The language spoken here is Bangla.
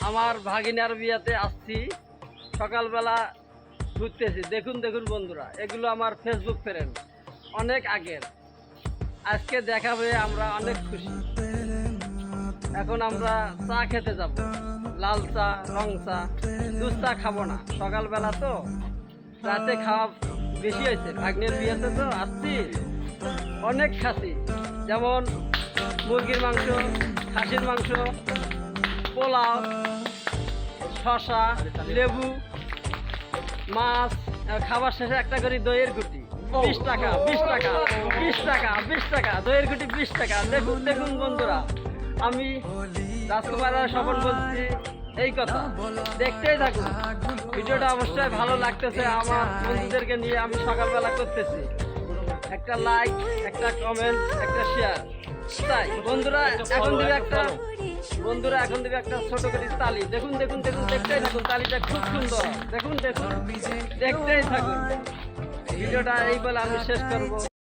আমার ভাগিনার বিয়াতে আসছি, সকালবেলা ঘুরতেছি। দেখুন দেখুন বন্ধুরা, এগুলো আমার ফেসবুক ফ্রেন্ড, অনেক আগের। আজকে দেখা হয়ে আমরা অনেক খুশি। এখন আমরা চা খেতে যাব, লাল চা, রং চা, দুধ চা খাবো না, সকালবেলা তো রাতে খাওয়া বেশি হয়েছে। ভাগ্নের বিয়েতে তো আসছি, অনেক খাসি, যেমন মুরগির মাংস, খাসির মাংস, পোলাও, শসা, লেবু, মাছ। খাবার শেষে একটা করে দইয়ের গুটি 20 টাকা, 20 টাকা, 20 টাকা, 20 টাকা, দইয়ের গুটি 20 টাকা। দেখুন দেখুন বন্ধুরা, আমি রাজকুমারের স্বপন বলছি এই কথা। দেখতেই থাকুন, ভিডিওটা অবশ্যই ভালো লাগতেছে। আমার বন্ধুদেরকে নিয়ে আমি সকালবেলা করতেছি। একটা লাইক, একটা কমেন্ট, একটা শেয়ার। তাই বন্ধুরা এখন দেবে একটা ছোট করে তালি। দেখুন দেখুন দেখুন, দেখতেই থাকুন, তালিটা খুব সুন্দর। দেখুন দেখুন, দেখতেই থাকুন। ভিডিওটা এই বলে আমি শেষ করবো।